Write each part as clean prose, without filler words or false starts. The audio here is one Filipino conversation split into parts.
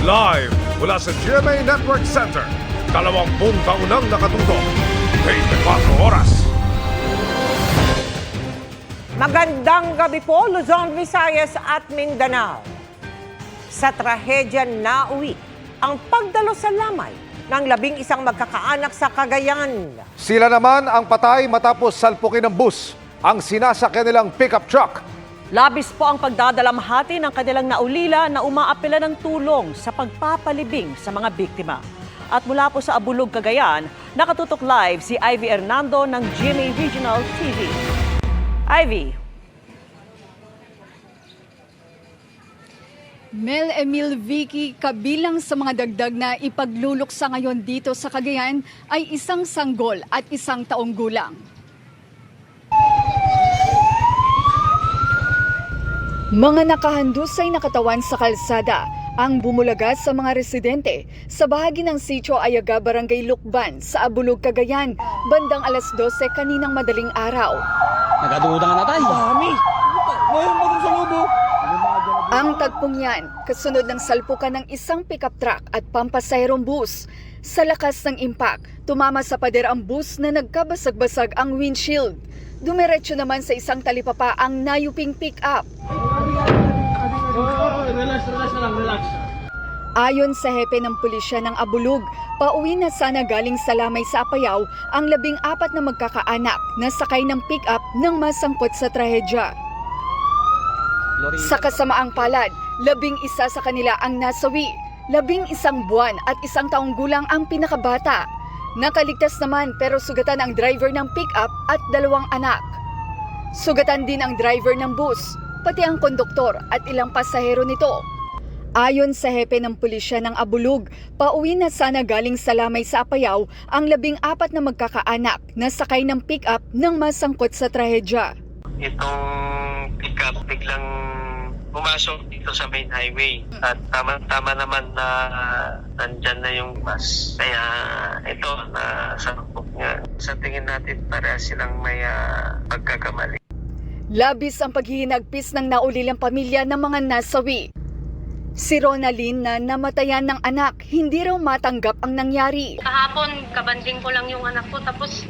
Live mula sa GMA Network Center, 20 taon nang nakatutok, 24 oras. Magandang gabi po, Luzon, Visayas at Mindanao. Sa trahedya nauwi ang pagdalo sa lamay ng 11 magkakaanak sa Cagayan. Sila naman ang patay matapos salpukin ng bus ang sinasakyan nilang pickup truck. Labis po ang pagdadalamhati ng kanilang naulila na umaapela ng tulong sa pagpapalibing sa mga biktima. At mula po sa Abulog, Cagayan, nakatutok live si Ivy Hernando ng GMA Regional TV. Ivy. Mel Emil Vicky, kabilang sa mga dagdag na ipagluluksa ngayon dito sa Cagayan ay isang sanggol at isang taong gulang. Mga nakahandusay na katawan sa kalsada ang bumulaga sa mga residente sa bahagi ng Sitio Ayaga, Barangay Lukban sa Abulog, Cagayan, bandang alas 12 kaninang madaling araw. Nagaduda nga natay. Dami. Mayroon pa dun sa lobo. Ang tagpong yan, kasunod ng salpukan ng isang pickup truck at pampasaherong bus. Sa lakas ng impact, tumama sa pader ang bus na nagkabasag-basag ang windshield. Dumiretso naman sa isang talipapa ang nayuping pick-up. Relax. Ayon sa hepe ng pulisya ng Abulog, pauwi na sana galing sa lamay sa Apayao ang 14 na magkakaanak na sakay ng pick-up nang masangkot sa trahedya. Sa kasamaang palad, 11 sa kanila ang nasawi, 11 buwan at 1 taong gulang ang pinakabata. Nakaligtas naman pero sugatan ang driver ng pick-up at 2 anak. Sugatan din ang driver ng bus, pati ang konduktor at ilang pasahero nito. Ayon sa hepe ng pulisya ng Abulog, pauwi na sana galing sa lamay sa Apayao ang 14 na magkakaanak na sakay ng pick-up nang masangkot sa trahedya. Itong pick-up biglang pumasok dito sa main highway at tama naman na nandyan na yung bus. Kaya ito, nasangkot nga. Sa tingin natin para silang may pagkakamali. Labis ang paghihinagpis ng naulilang pamilya ng mga nasawi. Si Ronalyn na namatayan ng anak, hindi raw matanggap ang nangyari. Kahapon, kabanding ko lang yung anak ko. Tapos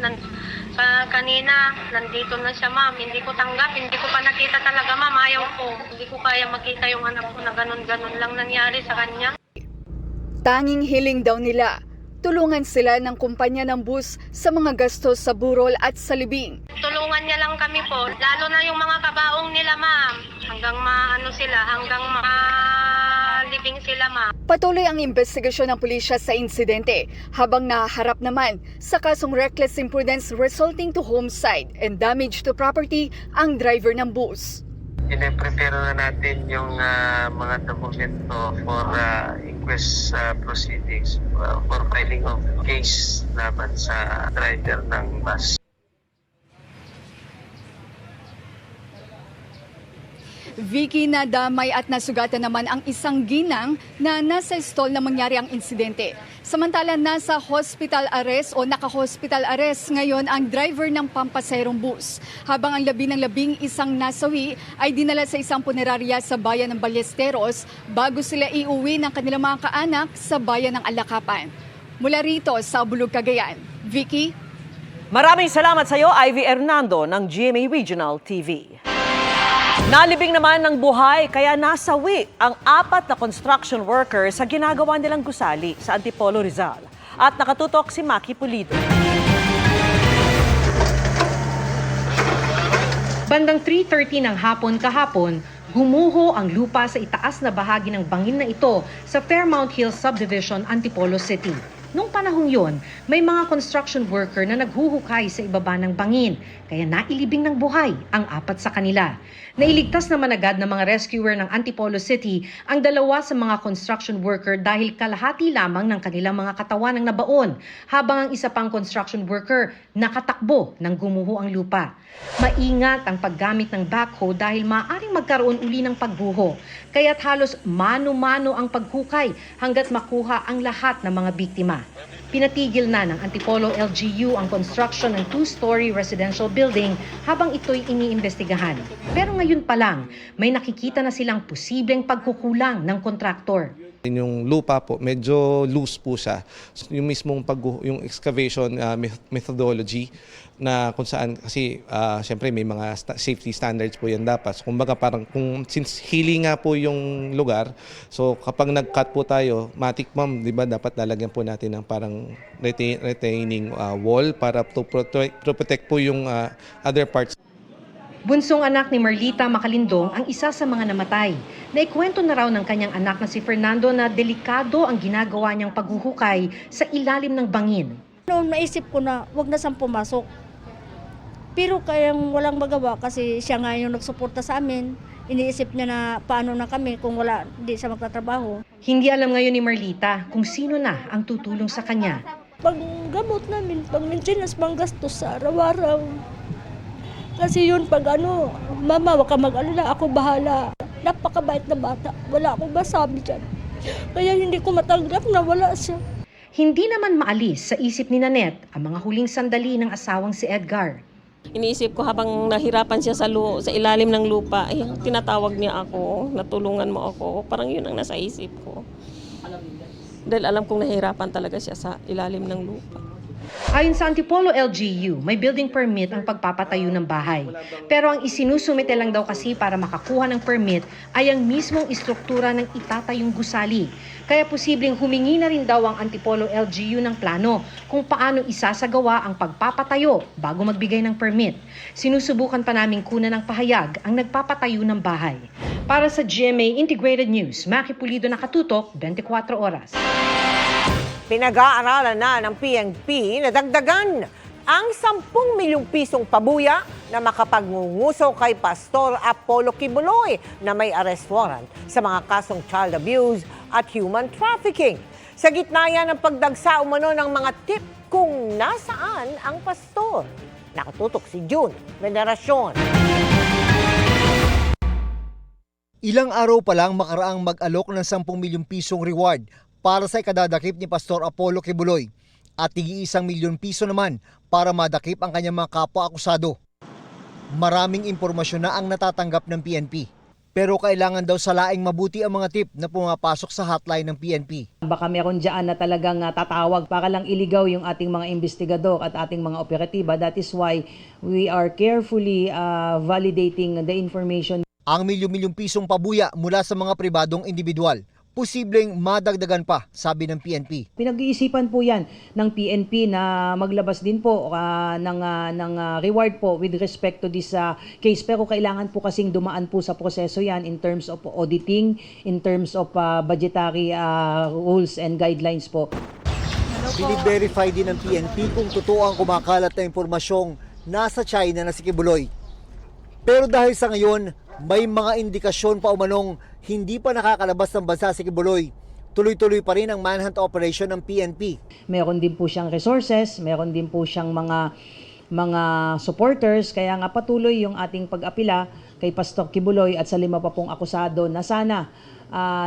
kanina, nandito na siya, ma'am. Hindi ko tanggap, hindi ko pa nakita talaga, ma'am. Ayaw ko. Hindi ko kaya makita yung anak ko na ganun-ganun lang nangyari sa kanya. Tanging hiling daw nila, tulungan sila ng kumpanya ng bus sa mga gastos sa burol at sa libing. Tulungan niya lang kami po. Lalo na yung mga kabaong nila, ma'am. Hanggang malibing sila, ma'am. Patuloy ang investigasyon ng pulisya sa insidente habang naharap naman sa kasong reckless imprudence resulting to homicide and damage to property ang driver ng bus. Pine-prepare na natin yung mga dokumento for inquest proceedings for filing of case laban sa driver ng bus. Vicky, nadamay at nasugatan naman ang isang ginang na nasa stall na mangyari ang insidente. Samantala nasa hospital arrest o naka-hospital arrest ngayon ang driver ng pampasaherong bus. Habang ang 11 nasawi ay dinala sa isang punerarya sa bayan ng Ballesteros bago sila iuwi ng kanilang mga kaanak sa bayan ng Alakapan. Mula rito sa Abulog, Cagayan, Vicky. Maraming salamat sa iyo, Ivy Hernando ng GMA Regional TV. Nalibing naman ng buhay kaya nasawi ang 4 na construction workers sa ginagawa nilang gusali sa Antipolo, Rizal. At nakatutok si Maki Pulido. Bandang 3:30 ng hapon kahapon, gumuho ang lupa sa itaas na bahagi ng bangin na ito sa Fairmount Hills Subdivision, Antipolo City. Noong panahong yon, may mga construction worker na naghuhukay sa ibaba ng bangin, kaya nailibing ng buhay ang 4 sa kanila. Nailigtas naman agad ng mga rescuer ng Antipolo City ang 2 sa mga construction worker dahil kalahati lamang ng kanilang mga katawan ang nabaon, habang ang isa pang construction worker nakatakbo nang gumuho ang lupa. Maingat ang paggamit ng backhoe dahil maaaring magkaroon uli ng pagguho, kaya't halos mano-mano ang paghukay hanggat makuha ang lahat ng mga biktima. Pinatigil na ng Antipolo LGU ang construction ng 2-story residential building habang ito'y iniimbestigahan. Pero ngayon pa lang, may nakikita na silang posibleng pagkukulang ng kontraktor. Yung lupa po, medyo loose po siya. Yung mismong yung excavation methodology na kung saan, kasi syempre may mga safety standards po yan dapat. So, kumbaga parang since hilly nga po yung lugar, so kapag nag-cut po tayo, matik ma'am, di ba dapat lalagyan po natin ng parang retaining wall para to protect po yung other parts. Bunsong anak ni Merlita Macalindong ang isa sa mga namatay. Naikwento na raw ng kanyang anak na si Fernando na delikado ang ginagawa niyang paghuhukay sa ilalim ng bangin. Noon naisip ko na wag na siyang pumasok. Pero kayang walang magawa kasi siya nga yung nagsuporta sa amin. Iniisip niya na paano na kami kung hindi siya magtatrabaho. Hindi alam ngayon ni Merlita kung sino na ang tutulong sa kanya. Pag gamot namin, pag maintenance, pang gastos sa araw-araw. Kasi yun pag mama, wag ka mag-alala, ako bahala. Napakabait na bata, wala akong masabi dyan. Kaya hindi ko matanggap na wala siya. Hindi naman maalis sa isip ni Nanette ang mga huling sandali ng asawang si Edgar. Iniisip ko habang nahirapan siya sa ilalim ng lupa, ay tinatawag niya ako, natulungan mo ako. Parang yun ang nasa isip ko. Dahil alam kong nahirapan talaga siya sa ilalim ng lupa. Ayon sa Antipolo LGU, may building permit ang pagpapatayo ng bahay. Pero ang isinusumite lang daw kasi para makakuha ng permit ay ang mismong istruktura ng itatayong gusali. Kaya posibleng humingi na rin daw ang Antipolo LGU ng plano kung paano isasagawa ang pagpapatayo bago magbigay ng permit. Sinusubukan pa naming kunan ng pahayag ang nagpapatayo ng bahay. Para sa GMA Integrated News, Maki Pulido, nakatutok 24 oras. Pinag-aaralan na ng PNP na dagdagan ang 10 milyong pisong pabuya na makapagngungusok kay Pastor Apollo Kibuloy na may arrest warrant sa mga kasong child abuse at human trafficking. Sa gitna yan ng pagdagsa umano ng mga tip kung nasaan ang pastor. Nakatutok si June Veneracion. Ilang araw pa lang makaraang mag-alok ng 10 milyong pisong reward para sa ikadadakip ni Pastor Apollo Kibuloy at tig-1 milyon piso naman para madakip ang kanyang mga kapwa-akusado. Maraming impormasyon na ang natatanggap ng PNP. Pero kailangan daw salaing mabuti ang mga tip na pumapasok sa hotline ng PNP. Baka meron dyan na talagang tatawag para lang iligaw yung ating mga investigador at ating mga operatiba. That is why we are carefully validating the information. Ang milyon-milyong pisong pabuya mula sa mga pribadong individual. Posibleng madagdagan pa, sabi ng PNP. Pinag-iisipan po yan ng PNP na maglabas din po ng reward po with respect to this case. Pero kailangan po kasing dumaan po sa proseso yan in terms of auditing, in terms of budgetary rules and guidelines po. Bini-verify din ng PNP kung totoo ang kumakalat na impormasyong nasa China na si Kibuloy. Pero dahil sa ngayon, may mga indikasyon pa umanong hindi pa nakakalabas ng bansa si Kibuloy. Tuloy-tuloy pa rin ang manhunt operation ng PNP. Meron din po siyang resources, meron din po siyang mga supporters, kaya nga patuloy yung ating pag-apila kay Pastor Kibuloy at sa 5 pa pong akusado na sana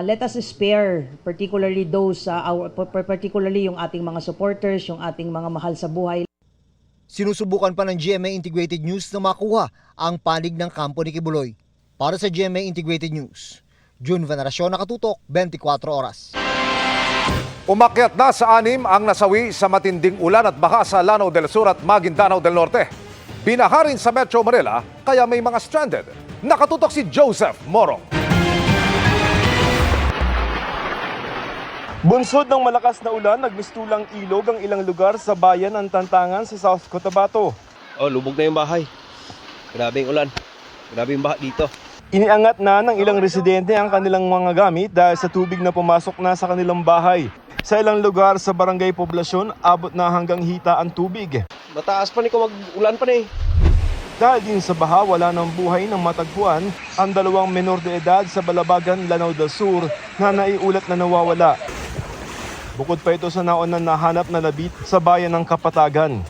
let us spare particularly particularly yung ating mga supporters, yung ating mga mahal sa buhay. Sinusubukan pa ng GMA Integrated News na makuha ang panig ng kampo ni Kibuloy. Para sa GMA Integrated News, June Veneracion, nakatutok 24 oras. Umakyat na sa 6 ang nasawi sa matinding ulan at baha sa Lanao del Sur at Maguindanao del Norte. Binaha rin sa Metro Manila kaya may mga stranded. Nakatutok si Joseph Morong. Bunsod ng malakas na ulan, nagmistulang ilog ang ilang lugar sa bayan ng Tantangan sa South Cotabato. Lubog na yung bahay. Grabe yung ulan. Grabe yung baha dito. Iniangat na ng ilang residente ang kanilang mga gamit dahil sa tubig na pumasok na sa kanilang bahay. Sa ilang lugar sa barangay poblasyon, abot na hanggang hita ang tubig. Mataas pa ni kung mag-ulan pa ni. Dahil din sa baha, wala ng buhay ng matagpuan ang 2 menor de edad sa Balabagan, Lanao del Sur na naiulat na nawawala. Bukod pa ito sa naon na nahanap na labit sa bayan ng Kapatagan.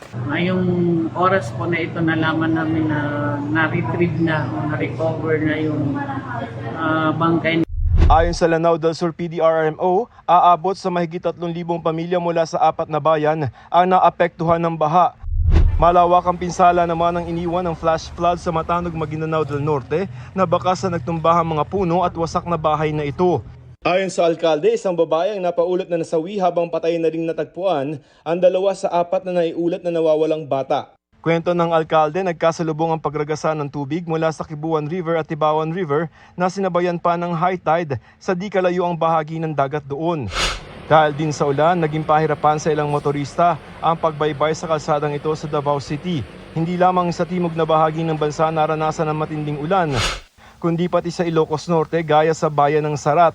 Ngayong oras po na ito nalaman namin na na-retrieve na o na-recover na yung bangkay. Ayon sa Lanao del Sur PDRMO, aabot sa mahigit 3,000 pamilya mula sa 4 na bayan ang naapektuhan ng baha. Malawak ang pinsala naman ang iniwan ng flash flood sa Matanog, Maguindanao del Norte na bakas sa nagtumbahang mga puno at wasak na bahay na ito. Ayon sa alkalde, isang babae ang napaulat na nasawi habang patay na ring natagpuan ang 2 sa 4 na naiulat na nawawalang bata. Kwento ng alkalde, nagkasalubong ang pagragasa ng tubig mula sa Kibuan River at Tibawan River na sinabayan pa ng high tide sa di kalayuang bahagi ng dagat doon. Dahil din sa ulan, naging pahirapan sa ilang motorista ang pagbaybay sa kalsadang ito sa Davao City. Hindi lamang sa timog na bahagi ng bansa naranasan ng matinding ulan, kundi pati sa Ilocos Norte gaya sa bayan ng Sarat.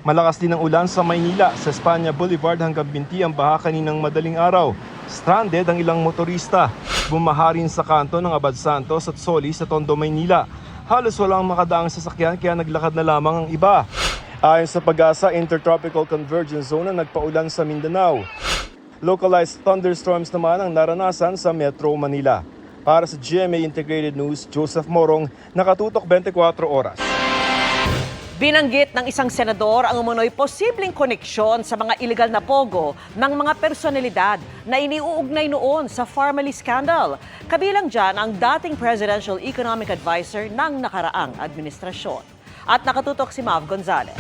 Malakas din ang ulan sa Maynila, sa Espanya Boulevard hanggang Binti ang baha kaninang madaling araw. Stranded ang ilang motorista. Bumaha rin sa kanto ng Abad Santos at Soli sa Tondo, Maynila. Halos walang makadaang sasakyan kaya naglakad na lamang ang iba. Ayon sa Pag-asa, Intertropical Convergence Zone na nagpaulan sa Mindanao. Localized thunderstorms naman ang naranasan sa Metro Manila. Para sa GMA Integrated News, Joseph Morong, nakatutok 24 oras. Binanggit ng isang senador ang umano'y posibleng koneksyon sa mga illegal na pogo ng mga personalidad na iniuugnay noon sa Pharmaly scandal. Kabilang dyan ang dating Presidential Economic Advisor ng nakaraang administrasyon. At nakatutok si Mav Gonzalez.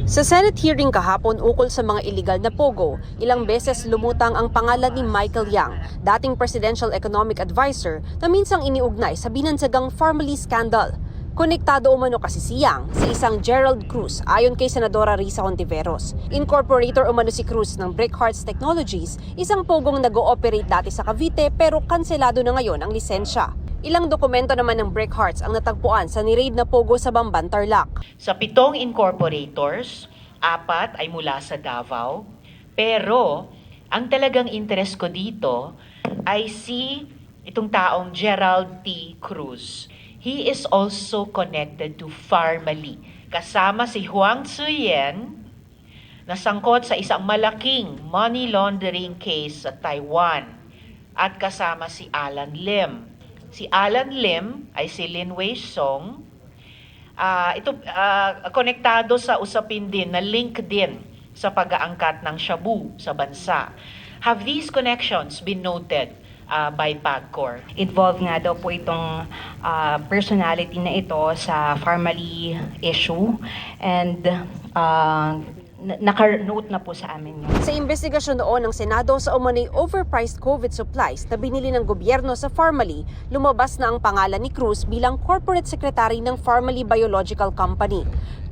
Sa Senate hearing kahapon ukol sa mga illegal na pogo, ilang beses lumutang ang pangalan ni Michael Yang, dating Presidential Economic Advisor na minsang iniugnay sa binansagang Pharmaly scandal. Konektado umano kasi si Yang sa isang Gerald Cruz ayon kay Senadora Risa Hontiveros. Incorporator umano si Cruz ng Brickhearts Technologies, isang pogong nag-ooperate dati sa Cavite pero kanselado na ngayon ang lisensya. Ilang dokumento naman ng Brickhearts ang natagpuan sa ni-raid na pogo sa Bamban, Tarlac. Sa 7 incorporators, 4 ay mula sa Davao. Pero ang talagang interest ko dito ay si itong taong Gerald T. Cruz. He is also connected to Pharmaly. Kasama si Huang Tzuyen na sangkot sa isang malaking money laundering case sa Taiwan. At kasama si Alan Lim. Si Alan Lim ay si Lin Wei Song. Konektado sa usapin din na link din sa pag-aangkat ng shabu sa bansa. Have these connections been noted by PAGCOR? Involved nga daw po itong personality na ito sa Pharmaly issue and naka-note na po sa amin. Sa investigasyon noon ng Senado sa umano'y overpriced COVID supplies na binili ng gobyerno sa Pharmaly, lumabas na ang pangalan ni Cruz bilang Corporate Secretary ng Pharmaly Biological Company.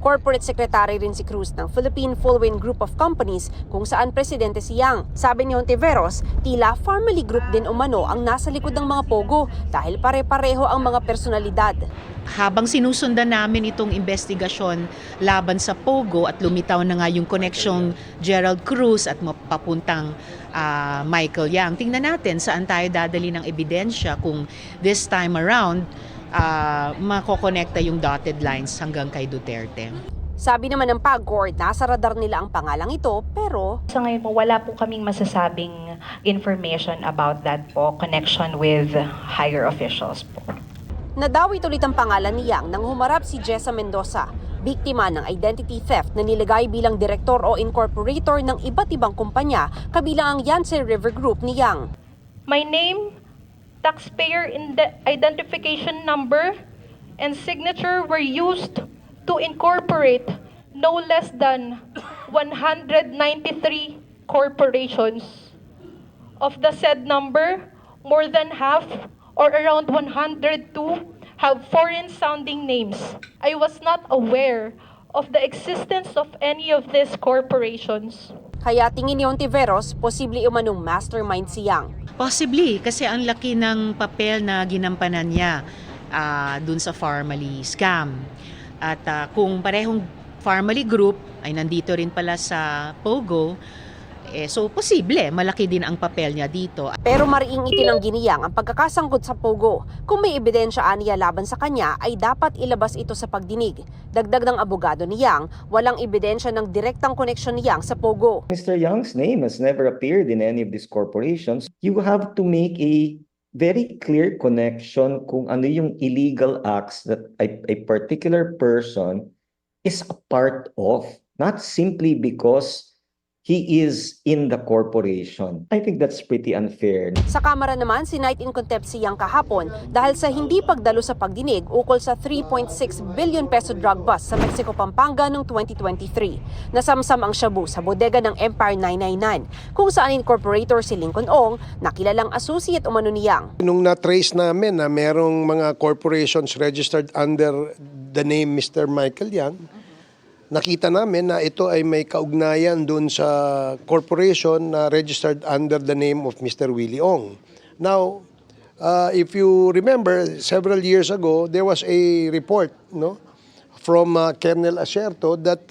Corporate Secretary rin si Cruz ng Philippine Fullwind Group of Companies kung saan presidente si Yang. Sabi ni Hontiveros, tila Pharmaly Group din umano ang nasa likod ng mga pogo dahil pare-pareho ang mga personalidad. Habang sinusundan namin itong investigasyon laban sa pogo at lumitaw na nga yung connection Gerald Cruz at papuntang Michael Yang, tingnan natin saan tayo dadali ng ebidensya kung this time around makokonekta yung dotted lines hanggang kay Duterte. Sabi naman ng PAGCOR, nasa radar nila ang pangalang ito, pero sa ngayon po, wala po kaming masasabing information about that po, connection with higher officials po. nadawit ulit ang pangalan ni Yang nang humarap si Jessa Mendoza, biktima ng identity theft na nilagay bilang direktor o incorporator ng iba't ibang kumpanya, kabilang ang Yangtze River Group ni Yang. My name, taxpayer identification number, and signature were used to incorporate no less than 193 corporations. Of the said number, more than half, or around 102, have foreign-sounding names. I was not aware of the existence of any of these corporations. Kaya tingin ni Hontiveros, posible umanong mastermind si Yang. Possibly, kasi ang laki ng papel na ginampanan niya dun sa Pharmaly scam. At kung parehong Pharmaly Group ay nandito rin pala sa Pogo, so posible, malaki din ang papel niya dito. Pero mariing itinanggi ni Yang ang pagkakasangkot sa Pogo. Kung may ebidensya aniya laban sa kanya, ay dapat ilabas ito sa pagdinig. Dagdag ng abogado ni Yang, walang ebidensya ng direktang koneksyon ni Yang sa Pogo. Mr. Yang's name has never appeared in any of these corporations. You have to make a very clear connection kung ano yung illegal acts that a particular person is a part of, not simply because he is in the corporation. I think that's pretty unfair. Sa Kamara naman, sinight in contempt si Yang kahapon dahil sa hindi pagdalo sa pagdinig ukol sa 3.6 billion peso drug bust sa Mexico, Pampanga noong 2023. Nasamsam ang shabu sa bodega ng Empire 999 kung saan incorporator si Lincoln Ong na kilalang associate umano ni Yang. Nung na-trace namin na merong mga corporations registered under the name Mr. Michael Yang, nakita namin na ito ay may kaugnayan dun sa corporation na registered under the name of Mr. Willie Ong. Now, if you remember, several years ago, there was a report from Colonel Acerto that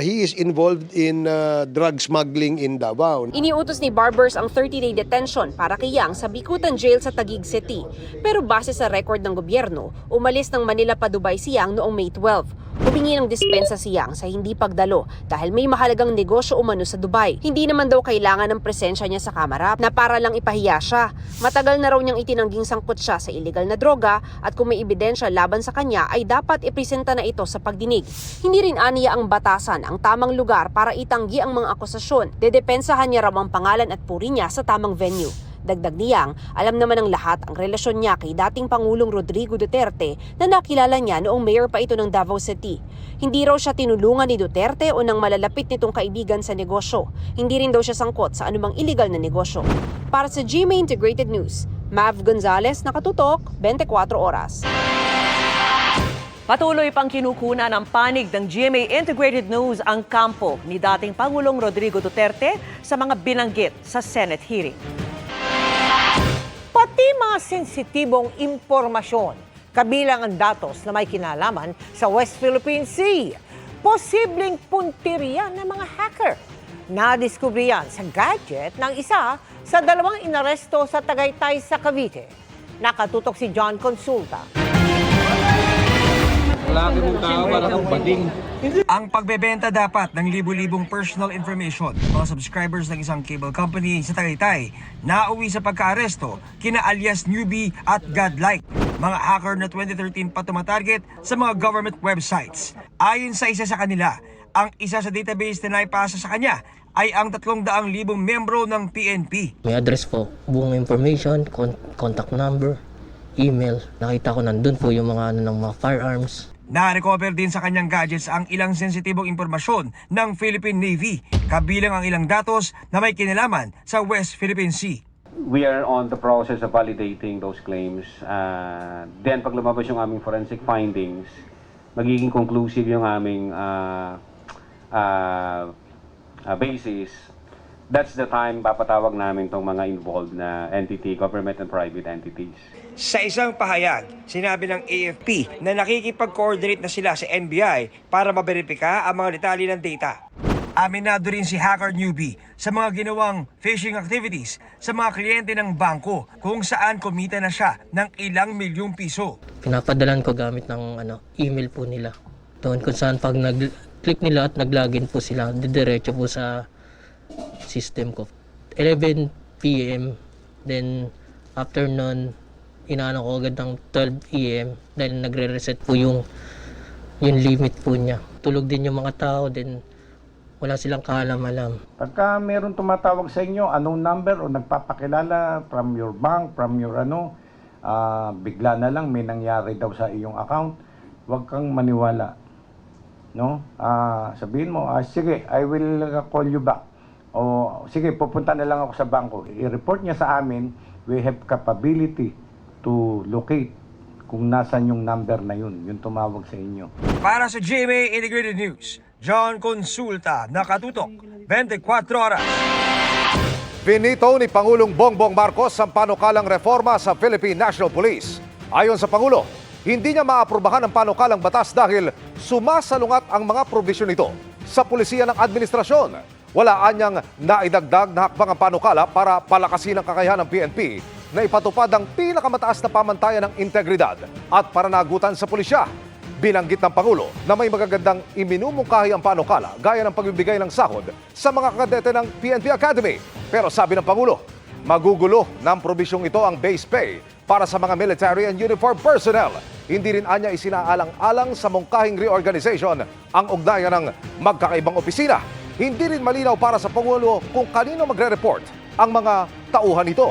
he is involved in drug smuggling in Davao. Iniutos ni Barbers ang 30-day detention para kay Yang sa Bikutan Jail sa Taguig City. Pero base sa record ng gobyerno, umalis ng Manila pa Dubai si Yang noong May 12. Humingi ng dispensa si Yang sa hindi pagdalo dahil may mahalagang negosyo umano sa Dubai. Hindi naman daw kailangan ng presensya niya sa kamera na para lang ipahiya siya. Matagal na raw niyang itinangging sangkot siya sa illegal na droga at kung may ebidensya laban sa kanya ay dapat ipresenta na ito sa pagdinig. Hindi rin aniya ang batasan ang tamang lugar para itanggi ang mga akusasyon. Dedepensahan niya raw ang pangalan at puri niya sa tamang venue. Dagdag ni Yang, alam naman ng lahat ang relasyon niya kay dating Pangulong Rodrigo Duterte na nakilala niya noong mayor pa ito ng Davao City. Hindi raw siya tinulungan ni Duterte o ng malalapit nitong kaibigan sa negosyo. Hindi rin daw siya sangkot sa anumang illegal na negosyo. Para sa GMA Integrated News, Mav Gonzalez, nakatutok, 24 oras. Patuloy pang kinukuna ng panig ng GMA Integrated News ang kampo ni dating Pangulong Rodrigo Duterte sa mga binanggit sa Senate hearing. Pati mga sensitibong impormasyon, kabilang ang datos na may kinalaman sa West Philippine Sea. Posibleng punteriya ng mga hacker. Nadiskubre yan sa gadget ng isa sa dalawang inaresto sa Tagaytay sa Cavite. Nakatutok si John Consulta. Lagi mong tao para kang bading. Ang pagbebenta dapat ng libu-libong personal information ng mga subscribers ng isang cable company sa Tagaytay na uwi sa pagka-aresto kina alias Newbie at Godlike, mga hacker na 2013 pa tumatarget sa mga government websites. Ayon sa isa sa kanila, ang isa sa database na naipasa sa kanya ay ang 300,000 membro ng PNP. May address po, buong information, contact number, email. Nakita ko nandun po yung mga ng mga firearms. Na-recover din sa kanyang gadgets ang ilang sensitibong impormasyon ng Philippine Navy, kabilang ang ilang datos na may kinalaman sa West Philippine Sea. We are on the process of validating those claims. Then pag lumabas yung aming forensic findings, magiging conclusive yung aming basis. That's the time papatawag namin tong mga involved na entity, government and private entities. Sa isang pahayag, sinabi ng AFP na nakikipag-coordinate na sila sa NBI para maberipika ang mga detalye ng data. Aminado rin si hacker Newbie sa mga ginawang phishing activities sa mga kliyente ng bangko kung saan kumita na siya ng ilang milyong piso. Pinapadalan ko gamit ng email po nila. Doon kung saan pag nag-click nila at nag-login po sila, didiretso po sa system ko. 11 p.m. Then after nun, inaano ko agad ng 12 a.m. dahil nagre-reset po yung limit po niya. Tulog din yung mga tao, then wala silang kaalam-alam. Pagka meron tumatawag sa inyo, anong number o nagpapakilala from your bank, from your bigla na lang may nangyari daw sa iyong account, huwag kang maniwala. No? Sabihin mo, sige, I will call you back. O sige, pupunta na lang ako sa bangko. I-report niya sa amin, we have capability to locate kung nasan yung number na yun, yung tumawag sa inyo. Para sa GMA Integrated News, John Consulta, nakatutok, 24 oras. Pinito ni Pangulong Bongbong Marcos ang panukalang reforma sa Philippine National Police. Ayon sa Pangulo, hindi niya maaprubahan ang panukalang batas dahil sumasalungat ang mga probisyon nito sa pulisiya ng administrasyon. Wala anyang naidagdag na hakbang ang panukala para palakasin ang kakayahan ng PNP na ipatupad ang pinakamataas na pamantayan ng integridad at pananagutan sa pulisya. Binanggit ng Pangulo na may magagandang iminumungkahi ang panukala gaya ng pagbibigay ng sahod sa mga kadete ng PNP Academy. Pero sabi ng Pangulo, magugulo ng probisyong ito ang base pay para sa mga military and uniform personnel. Hindi rin anya isinaalang-alang sa mungkahing reorganization ang ugnayan ng magkakaibang opisina. Hindi rin malinaw para sa Pangulo kung kanino magre-report ang mga tauhan nito.